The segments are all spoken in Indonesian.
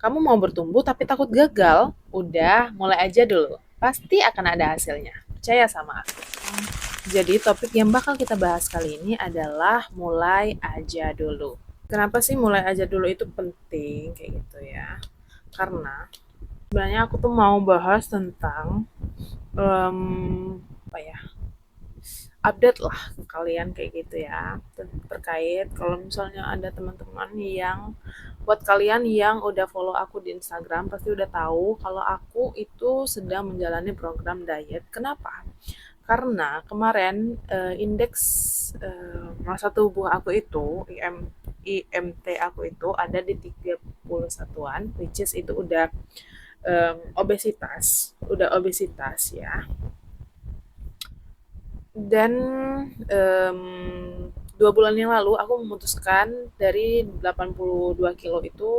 Kamu mau bertumbuh tapi takut gagal? Udah, mulai aja dulu. Pasti akan ada hasilnya. Percaya sama aku. Jadi topik yang bakal kita bahas kali ini adalah mulai aja dulu. Kenapa sih mulai aja dulu itu penting kayak gitu ya? Karena sebenarnya aku tuh mau bahas tentang apa ya, update lah ke kalian kayak gitu ya, terkait kalau misalnya ada teman-teman yang buat kalian yang udah follow aku di Instagram pasti udah tahu kalau aku itu sedang menjalani program diet. Kenapa? Karena kemarin indeks massa tubuh aku itu IMT aku itu ada di 31-an, which is itu udah obesitas ya. Dan em, 2 bulan yang lalu aku memutuskan dari 82 kilo itu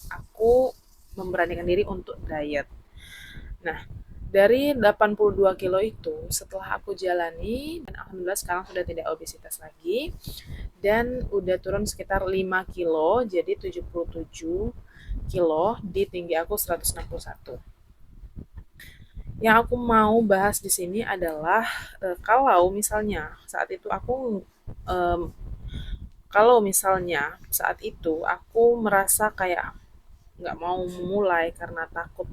aku memberanikan diri untuk diet. Nah, dari 82 kilo itu setelah aku jalani dan alhamdulillah sekarang sudah tidak obesitas lagi dan udah turun sekitar 5 kilo jadi 77 kilo di tinggi aku 161. Yang aku mau bahas di sini adalah kalau misalnya saat itu aku em, kalau misalnya saat itu aku merasa kayak nggak mau memulai karena takut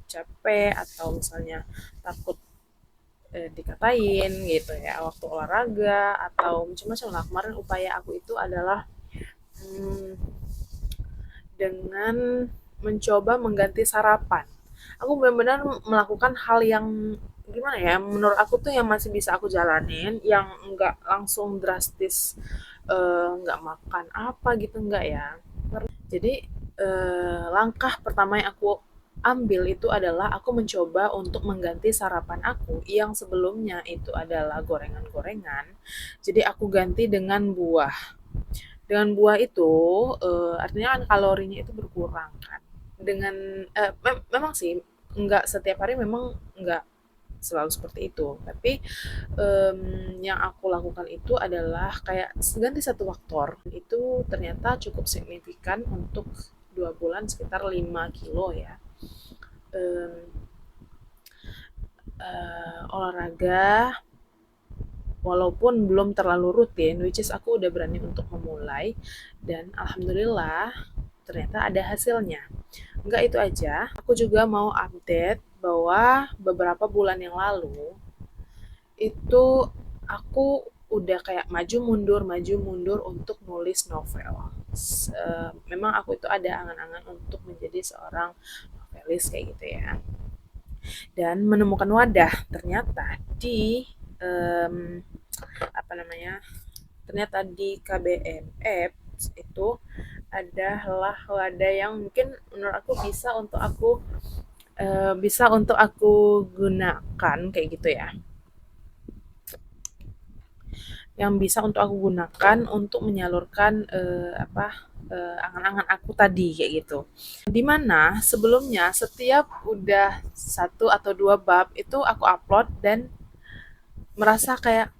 capek atau misalnya takut dikatain gitu ya waktu olahraga atau macam-macam lah. Kemarin upaya aku itu adalah hmm, dengan mencoba mengganti sarapan. Aku benar-benar melakukan hal yang gimana ya, menurut aku tuh yang masih bisa aku jalanin, yang enggak langsung drastis nggak makan apa gitu, enggak ya. Jadi langkah pertama yang aku ambil itu adalah aku mencoba untuk mengganti sarapan aku yang sebelumnya itu adalah gorengan-gorengan. Jadi aku ganti dengan buah. Dengan buah itu, artinya kan kalorinya itu berkurang kan. Dengan memang sih nggak setiap hari memang nggak selalu seperti itu, tapi, yang aku lakukan itu adalah kayak ganti satu faktor, itu ternyata cukup signifikan untuk 2 bulan sekitar 5 kilo ya. Mmm, olahraga walaupun belum terlalu rutin, which is aku udah berani untuk memulai dan alhamdulillah ternyata ada hasilnya. Enggak itu aja, aku juga mau update bahwa beberapa bulan yang lalu itu aku udah kayak maju mundur untuk nulis novel. Memang aku itu ada angan-angan untuk menjadi seorang novelis kayak gitu ya. Dan menemukan wadah ternyata di em, apa namanya ternyata di KBM itu adalah wadah yang mungkin menurut aku bisa untuk aku gunakan kayak gitu ya, yang bisa untuk aku gunakan untuk menyalurkan angan-angan aku tadi kayak gitu. Dimana sebelumnya setiap udah satu atau dua bab itu aku upload dan merasa kayak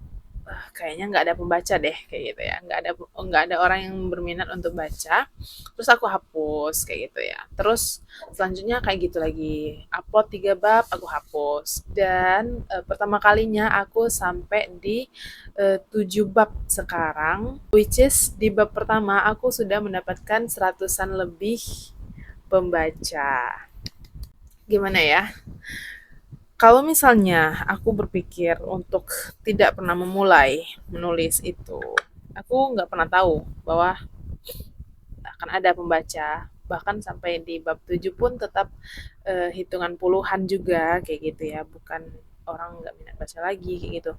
kayaknya nggak ada pembaca deh kayak gitu ya, nggak ada orang yang berminat untuk baca, terus aku hapus kayak gitu ya. Terus selanjutnya kayak gitu lagi, upload 3 bab aku hapus dan pertama kalinya aku sampai di 7 bab sekarang, which is di bab pertama aku sudah mendapatkan seratusan lebih pembaca. Gimana ya, kalau misalnya aku berpikir untuk tidak pernah memulai menulis itu, aku nggak pernah tahu bahwa akan ada pembaca. Bahkan sampai di bab 7 pun tetap hitungan puluhan juga kayak gitu ya, bukan orang nggak minat baca lagi kayak gitu.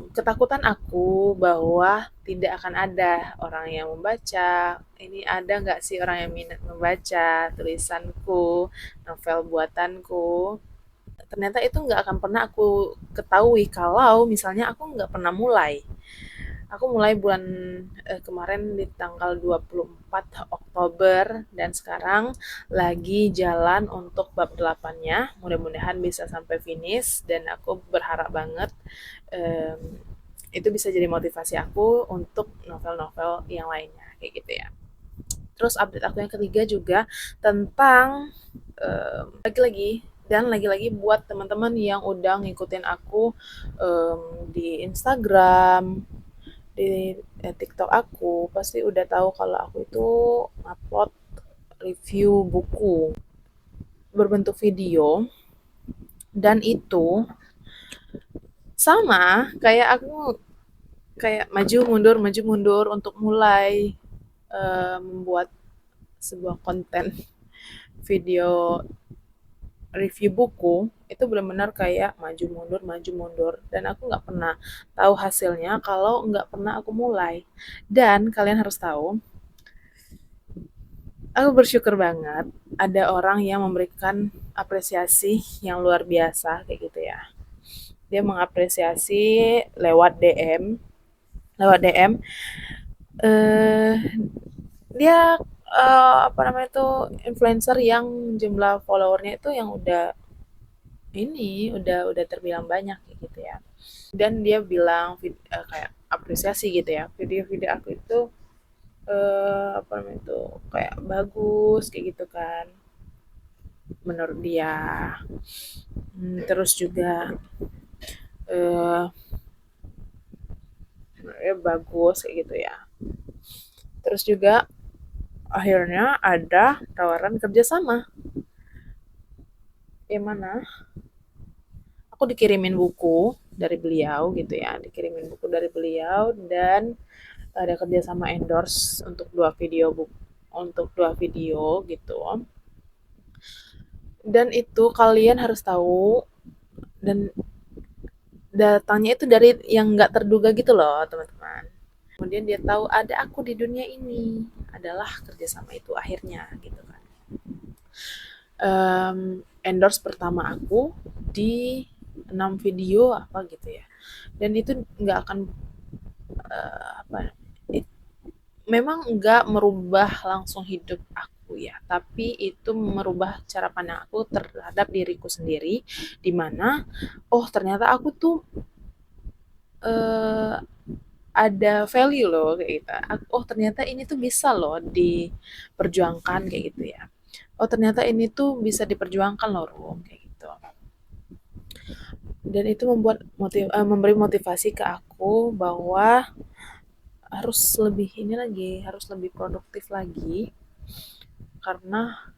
Ketakutan aku bahwa tidak akan ada orang yang membaca. Ini ada nggak sih orang yang minat membaca tulisanku, novel buatanku? Ternyata itu nggak akan pernah aku ketahui kalau misalnya aku nggak pernah mulai. Aku mulai bulan kemarin di tanggal 24 Oktober dan sekarang lagi jalan untuk bab 8-nya. Mudah-mudahan bisa sampai finish dan aku berharap banget em, itu bisa jadi motivasi aku untuk novel-novel yang lainnya kayak gitu ya. Terus update aku yang ketiga juga tentang lagi-lagi dan lagi-lagi buat teman-teman yang udah ngikutin aku di Instagram, di TikTok aku pasti udah tahu kalau aku itu upload review buku berbentuk video, dan itu sama kayak aku kayak maju mundur untuk mulai membuat sebuah konten video review buku itu benar-benar kayak maju mundur, dan aku nggak pernah tahu hasilnya kalau nggak pernah aku mulai. Dan kalian harus tahu, aku bersyukur banget ada orang yang memberikan apresiasi yang luar biasa kayak gitu ya. Dia mengapresiasi lewat DM, lewat DM. Eh dia apa namanya itu influencer yang jumlah followernya itu yang udah terbilang banyak kayak gitu ya. Dan dia bilang kayak apresiasi gitu ya. Video-video aku itu apa namanya itu kayak bagus kayak gitu kan menurut dia. Terus juga eh bagus kayak gitu ya. Terus juga akhirnya ada tawaran kerjasama yang mana aku dikirimin buku dari beliau gitu ya, dikirimin buku dari beliau dan ada kerjasama endorse untuk dua video gitu. Dan itu kalian harus tahu, dan datangnya itu dari yang nggak terduga gitu loh teman-teman. Kemudian dia tahu ada aku di dunia ini, adalah kerjasama itu akhirnya gitu kan. Endorse pertama aku di 6 video apa gitu ya, dan itu nggak akan apa, memang nggak merubah langsung hidup aku ya, tapi itu merubah cara pandang aku terhadap diriku sendiri, di mana oh ternyata aku tuh eh, ada value loh kayak gitu. Oh ternyata ini tuh bisa loh diperjuangkan kayak gitu ya. Oh ternyata ini tuh bisa diperjuangkan loh Rum kayak gitu. Dan itu memberi motivasi ke aku bahwa harus lebih ini lagi, harus lebih produktif lagi, karena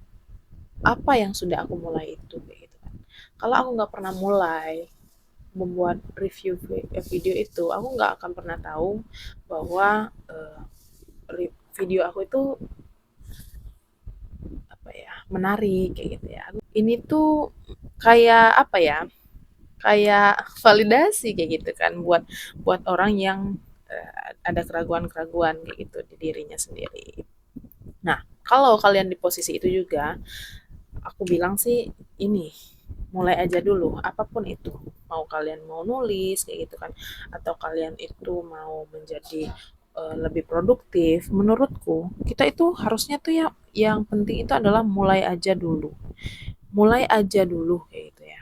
apa yang sudah aku mulai itu kayak gitu kan. Kalau aku nggak pernah mulai membuat review video itu, aku nggak akan pernah tahu bahwa video aku itu apa ya, menarik kayak gitu ya. Ini tuh kayak apa ya, kayak validasi kayak gitu kan buat buat orang yang ada keraguan-keraguan kayak gitu di dirinya sendiri. Nah, kalau kalian di posisi itu juga, aku bilang sih ini, mulai aja dulu apapun itu. Mau kalian mau nulis kayak gitu kan, atau kalian itu mau menjadi lebih produktif, menurutku kita itu harusnya tuh ya, yang penting itu adalah mulai aja dulu. Mulai aja dulu kayak gitu ya.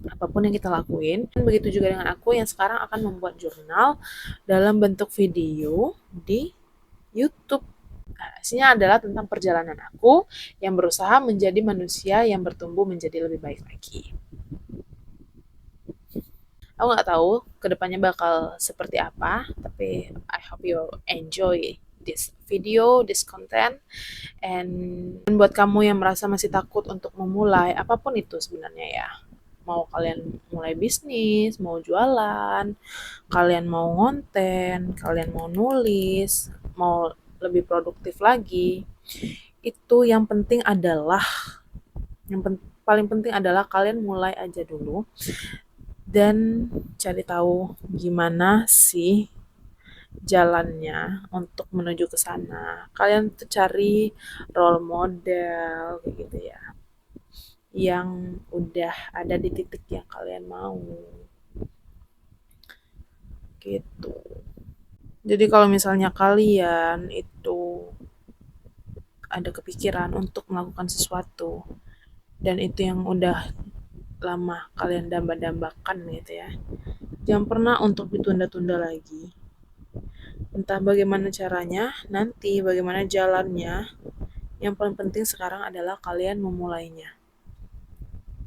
Apapun yang kita lakuin. Dan begitu juga dengan aku yang sekarang akan membuat jurnal dalam bentuk video di YouTube. Nah, isinya adalah tentang perjalanan aku yang berusaha menjadi manusia yang bertumbuh menjadi lebih baik lagi. Aku nggak tahu kedepannya bakal seperti apa, tapi I hope you enjoy this video, this content, and buat kamu yang merasa masih takut untuk memulai apapun itu sebenarnya ya, mau kalian mulai bisnis, mau jualan, kalian mau ngonten, kalian mau nulis, mau lebih produktif lagi, itu yang penting adalah paling penting adalah kalian mulai aja dulu dan cari tahu gimana sih jalannya untuk menuju ke sana. Kalian tuh cari role model kayak gitu ya, yang udah ada di titik yang kalian mau gitu. Jadi kalau misalnya kalian itu ada kepikiran untuk melakukan sesuatu dan itu yang udah lama kalian damba-dambakan gitu ya, jangan pernah untuk ditunda-tunda lagi. Entah bagaimana caranya, nanti bagaimana jalannya, yang paling penting sekarang adalah kalian memulainya.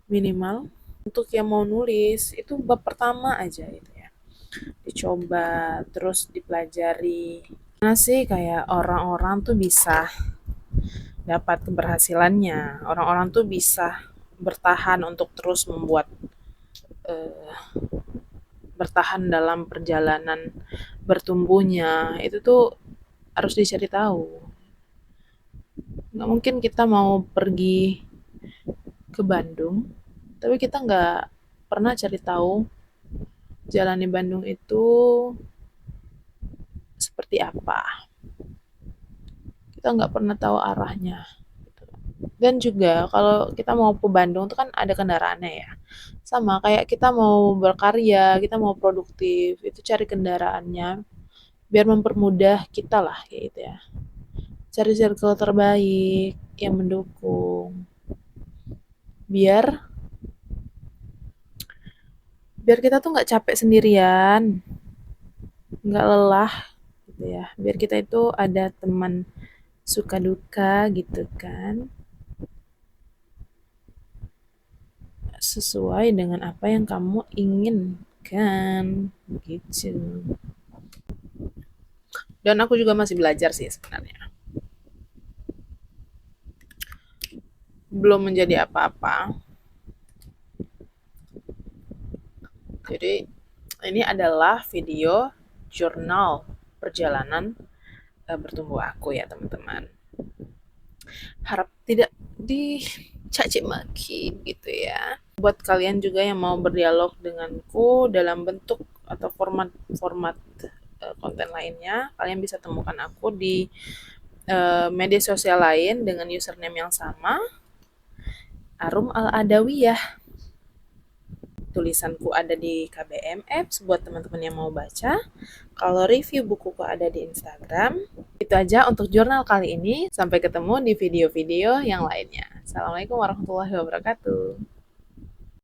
Minimal untuk yang mau nulis itu bab pertama aja gitu ya. Dicoba, terus dipelajari. Mana sih kayak orang-orang tuh bisa dapat keberhasilannya. Orang-orang tuh bisa bertahan untuk terus eh, bertahan dalam perjalanan bertumbuhnya. Itu tuh harus dicari tahu. Nggak mungkin kita mau pergi ke Bandung, tapi kita nggak pernah cari tahu jalan di Bandung itu seperti apa. Kita nggak pernah tahu arahnya. Dan juga kalau kita mau ke Bandung itu kan ada kendaraannya ya. Sama kayak kita mau berkarya, kita mau produktif, itu cari kendaraannya biar mempermudah kita lah kayak gitu ya. Cari circle terbaik yang mendukung. Biar biar kita tuh nggak capek sendirian, nggak lelah gitu ya. Biar kita itu ada teman suka duka gitu kan, sesuai dengan apa yang kamu inginkan gitu. Dan aku juga masih belajar sih sebenarnya, belum menjadi apa-apa. Jadi ini adalah video jurnal perjalanan bertumbuh aku ya teman-teman. Harap tidak dicaci maki gitu ya. Buat kalian juga yang mau berdialog denganku dalam bentuk atau format-format konten lainnya, kalian bisa temukan aku di media sosial lain dengan username yang sama, Arum Al-Adawiyah. Tulisanku ada di KBM Apps buat teman-teman yang mau baca. Kalau review bukuku ada di Instagram. Itu aja untuk jurnal kali ini. Sampai ketemu di video-video yang lainnya. Assalamualaikum warahmatullahi wabarakatuh.